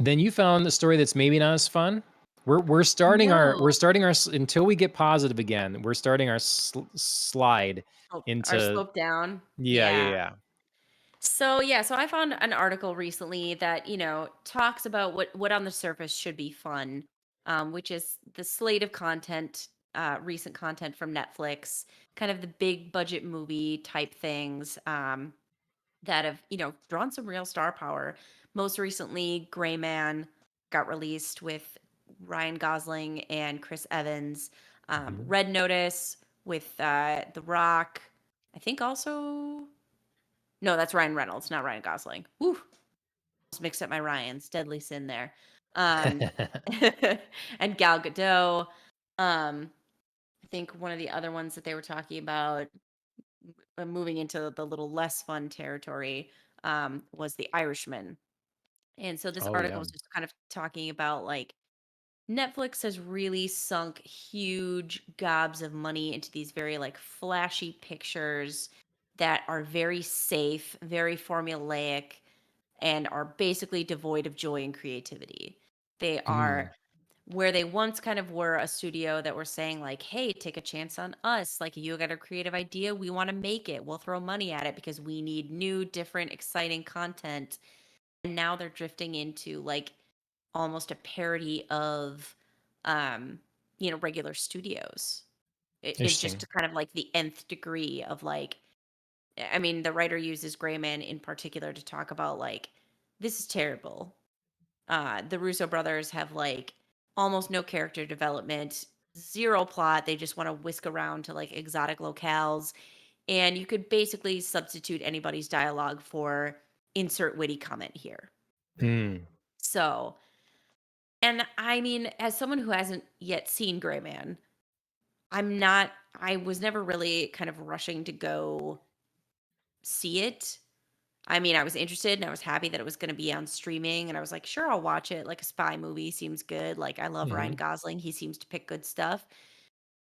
Then you found the story that's maybe not as fun. We're starting our No. until we get positive again. We're starting our slide Oh, our into slope down. yeah, yeah, Yeah. yeah. So I found an article recently that, talks about what on the surface should be fun, which is the slate of content, recent content from Netflix, kind of the big budget movie type things, that have, drawn some real star power. Most recently, Gray Man got released with Ryan Gosling and Chris Evans. Mhm. Red Notice with The Rock. I think also no, that's Ryan Reynolds, not Ryan Gosling. Woo, just mixed up my Ryans. Deadly sin there. Um, and Gal Gadot. Um, I think one of the other ones that they were talking about, moving into the little less fun territory, was The Irishman. And so this Oh, article yeah. was just kind of talking about like Netflix has really sunk huge gobs of money into these very like flashy pictures that are very safe, very formulaic, and are basically devoid of joy and creativity. They Mm. are where they once kind of were a studio that were saying like, "Hey, take a chance on us. Like you got a creative idea, we want to make it. We'll throw money at it because we need new, different, exciting content." And now they're drifting into like almost a parody of regular studios. It Interesting. just kind of like the nth degree of like, I mean, the writer uses Gray Man in particular to talk about like, this is terrible. The Russo brothers have like almost no character development, zero plot. They just want to whisk around to like exotic locales. And you could basically substitute anybody's dialogue for insert witty comment here. Mm. So, and I mean, as someone who hasn't yet seen Gray Man, I was never really kind of rushing to go see it. I mean, I was interested and I was happy that it was gonna be on streaming, and I was like, "Sure, I'll watch it." Like, a spy movie seems good, like, I love Ryan Mhm. Gosling, he seems to pick good stuff.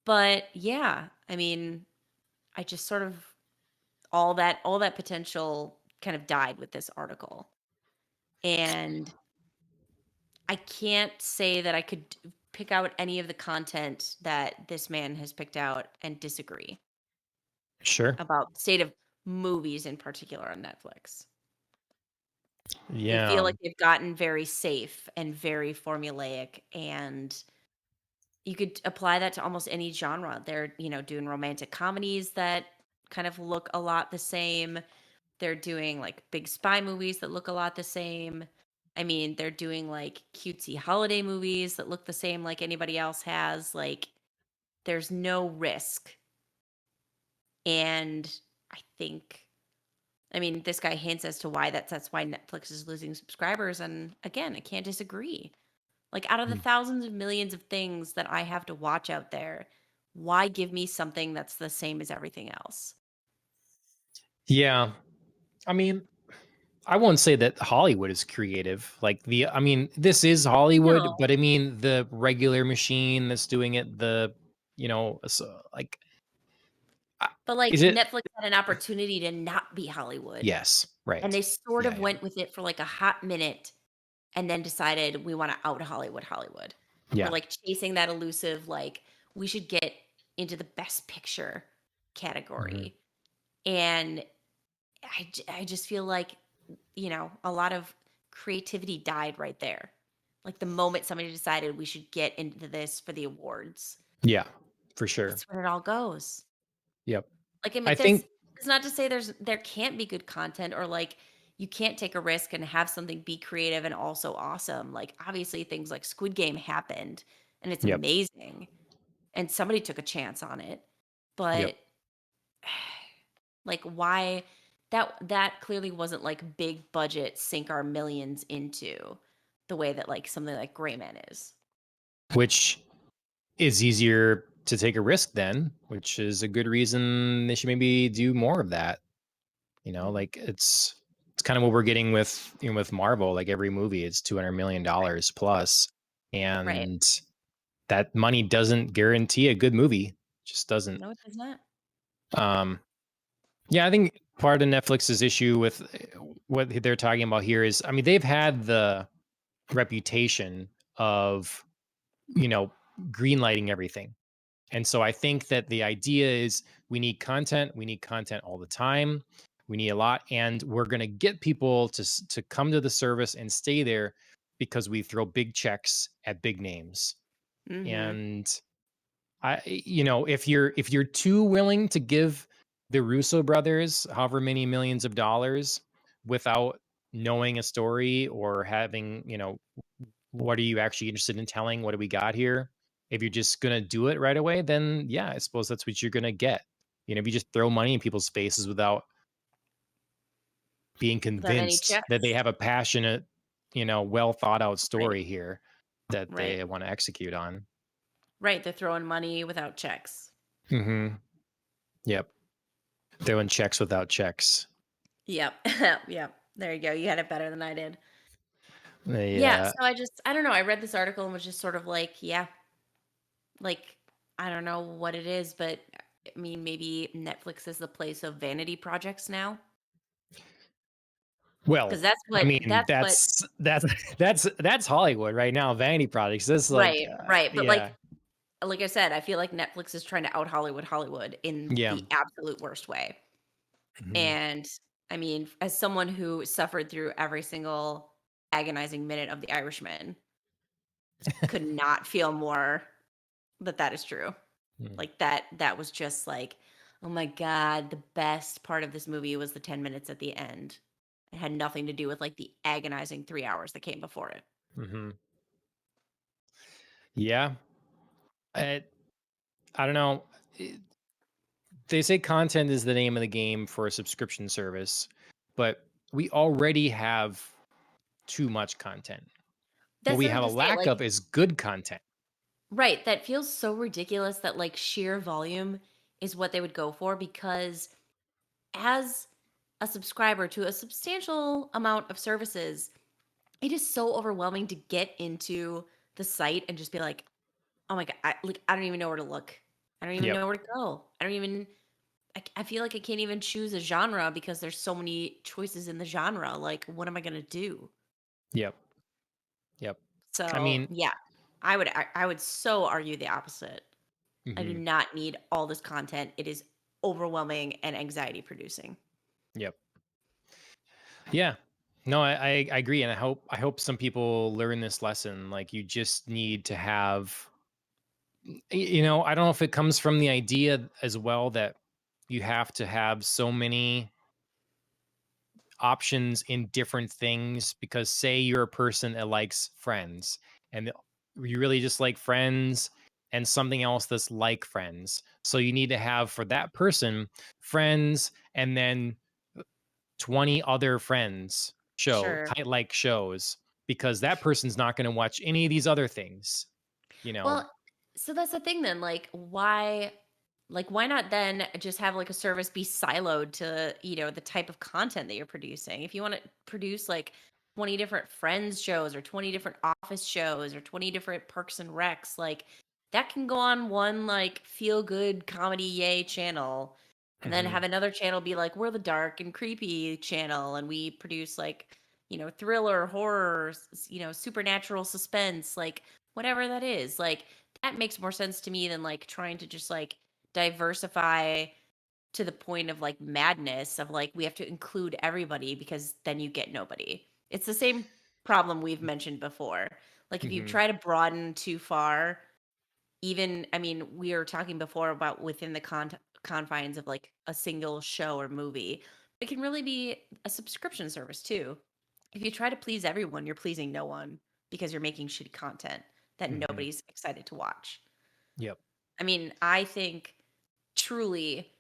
But, yeah, I mean, I just sort of all that potential kind of died with this article, and I can't say that I could pick out any of the content that this man has picked out and disagree Sure. about the state of movies in particular on Netflix. They feel Yeah. like they've gotten very safe and very formulaic, and you could apply that to almost any genre. They're, doing romantic comedies that kind of look a lot the same. They're doing like big spy movies that look a lot the same. I mean, they're doing like cutesy holiday movies that look the same like anybody else has. Like, there's no risk. And I think I mean, this guy hints as to why that's why Netflix is losing subscribers, and again, I can't disagree. Like, out of the Mm. thousands of millions of things that I have to watch out there, why give me something that's the same as everything else? Yeah. I mean, I won't say that Hollywood is creative. Like I mean, this is Hollywood, No. but I mean the regular machine that's doing it, so like, But, like, is it? Netflix had an opportunity to not be Hollywood, Yes, and right. they sort Yeah, of yeah, went with it for, like, a hot minute and then decided, "We wanna out Hollywood Hollywood." We're, yeah. like, chasing that elusive, like, we should get into the best picture Mhm. category, and I just feel like, a lot of creativity died right there. Like, the moment somebody decided we should get into this for the awards, Yeah, for sure. that's when it all goes. Yep. Like, I mean, I this think it's not to say there can't be good content or, like, you can't take a risk and have something be creative and also awesome. Like, obviously, things like Squid Game happened, and it's yep, amazing, and somebody took a chance on it, yep. but like, why that clearly wasn't, like, big budget, sink our millions into the way that, like, something like Gray Man is. Which is easier to take a risk then, which is a good reason they should maybe do more of that. Mhm. Like it's kind of what we're getting with with Marvel. Like every movie is Right. $200 million plus, Right. and that money doesn't guarantee a good movie. Just doesn't. No, it does not. Um, yeah, I think part of Netflix's issue with what they're talking about here is, I mean, they've had the reputation of, you know, greenlighting everything. And so I think that the idea is we need content. We need content all the time. We need a lot, and we're going to get people to come to the service and stay there because we throw big checks at big names. Mhm. And if you're too willing to give the Russo brothers however many millions of dollars without knowing a story or having, what are you actually interested in telling? What do we got here? If you're just gonna do it right away, then yeah, I suppose that's what you're gonna get. If you just throw money in people's faces without being Without any convinced that they checks. have a passionate, well thought out Right. story here that Right. they want to execute on. Right, they're throwing money without checks. Hmm. Yep. Throwing checks without checks. Yep. Yep. There you go. You had it better than I did. Yeah, Yeah. so I don't know, I read this article and was just sort of like, yeah, like, I don't know what it is, but I mean, maybe Netflix is the place of vanity projects now, Well, because I mean, that's what that's that's Hollywood right now. Vanity products. This like, right, right, but, yeah, like I said, I feel like Netflix is trying to out Hollywood in yeah. the absolute worst way, Hmm. and, I mean, as someone who suffered through every single agonizing minute of The Irishman, could not feel more that that is true. Like, that was just like, "Oh my god, the best part of this movie was the 10 minutes at the end." It had nothing to do with, like, the agonizing 3 hours that came before it. Hmm. Yeah. I, I don't know. It- They say content is the name of the game for a subscription service, but we already have too much content. What That's we what I was have a gonna say, lack like of is good content. right, that feels so ridiculous that, like, sheer volume is what they would go for because as a subscriber to a substantial amount of services, it is so overwhelming to get into the site and just be like, "Oh my god, I don't even know where to look. I don't even Yep. know where to go. I don't even I feel like I can't even choose a genre because there's so many choices in the genre. Like, what am I gonna do?" Yep. Yep. I So, mean, yeah, I would so argue the opposite. I do mhm, not need all this content. It is overwhelming and anxiety producing. yep. Yeah. No, I agree, and I hope some people learn this lesson. Like, you just need to have, I don't know if it comes from the idea as well that you have to have so many options in different things, because say you're a person that likes Friends and you really just like Friends and something else that's like Friends. So you need to have for that person Friends and then 20 other Friends Sure. kind of like shows, because that person's not going to watch any of these other things, you know. Well, so that's the thing then, why not then just have like a service be siloed to, the type of content that you're producing? If you want to produce like 20 different Friends shows or 20 different Office shows or 20 different Perks and Recs, like that can go on one like feel good comedy yay channel and then Hmm. have another channel be like we're the dark and creepy channel and we produce like, thriller, horror, supernatural suspense, like whatever that is. Like that makes more sense to me than like trying to just like diversify to the point of like madness of like we have to include everybody because then you get nobody. It's the same problem we've mentioned before. Like if you Hmm. try to broaden too far, even I mean, we were talking before about within the confines of like a single show or movie. It can really be a subscription service too. If you try to please everyone, you're pleasing no one because you're making shitty content that Hmm. nobody's excited to watch. Yep. I mean, I think truly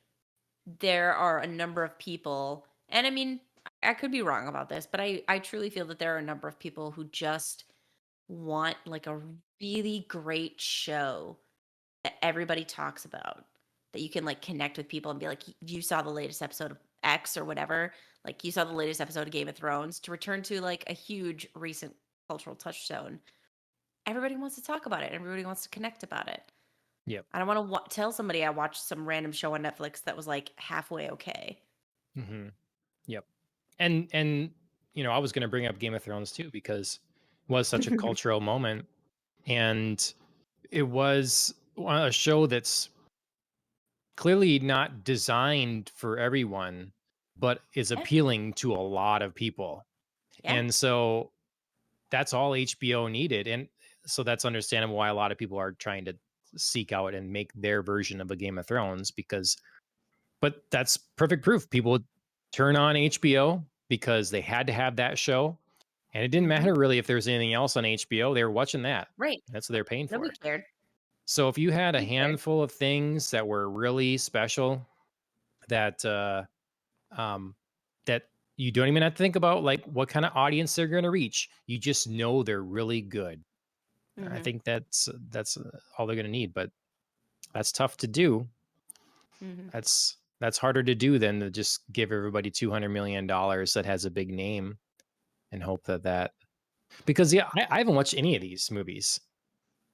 there are a number of people, and I mean, I could be wrong about this, but I truly feel that there are a number of people who just want like a really great show that everybody talks about that you can like connect with people and be like, You saw the latest episode of X or whatever, like you saw the latest episode of Game of Thrones." To return to like a huge recent cultural touchstone, everybody wants to talk about it. Everybody wants to connect about it. Yep. I don't want to tell somebody I watched some random show on Netflix that was like halfway okay. Hmm. Yep. And I was going to bring up Game of Thrones too, because was such a cultural moment, and it was a show that's clearly not designed for everyone, but is Yeah. appealing to a lot of people. Yeah. And so that's all HBO needed. And so that's understandable why a lot of people are trying to seek out and make their version of a Game of Thrones because, but that's perfect proof. People would turn on HBO because they had to have that show. And it didn't Mhm. matter really if there was anything else on HBO, they were watching that. Right. That's what they're paying Nobody for. cared. So if you had a Nobody cared. handful of things that were really special that um that you don't even have to think about like what kind of audience they're going to reach. You just know they're really good. I Mhm. think that's all they're going to need, but that's tough to do. Mhm. That's harder to do than to just give everybody $200 million that has a big name and hope that because yeah, I haven't watched any of these movies.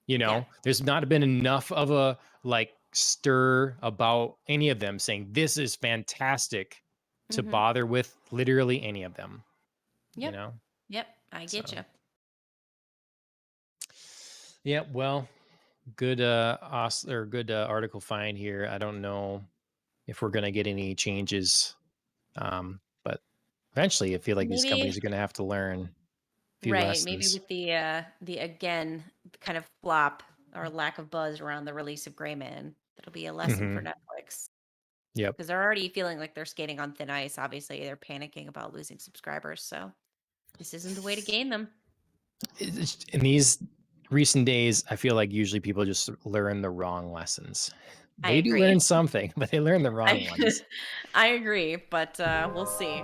You Yeah. know, there's not been enough of a like stir about any of them saying this is fantastic to Mhm. bother with literally any of them, you Yep. know? Yep. I get So, you. yeah, well, good or good article find here. I don't know if we're going to get any changes but eventually I feel like these Maybe companies are going to have to learn a few right, maybe lessons. with the again kind of flop or lack of buzz around the release of Gray Man, that'll be a lesson for Mhm. Netflix Yep. because they're already feeling like they're skating on thin ice. Obviously, they're panicking about losing subscribers, so this isn't the way to gain them. In these recent days, I feel like usually people just learn the wrong lessons. I They do agree. learn something, but they learn the I wrong ones. I agree, but we'll see.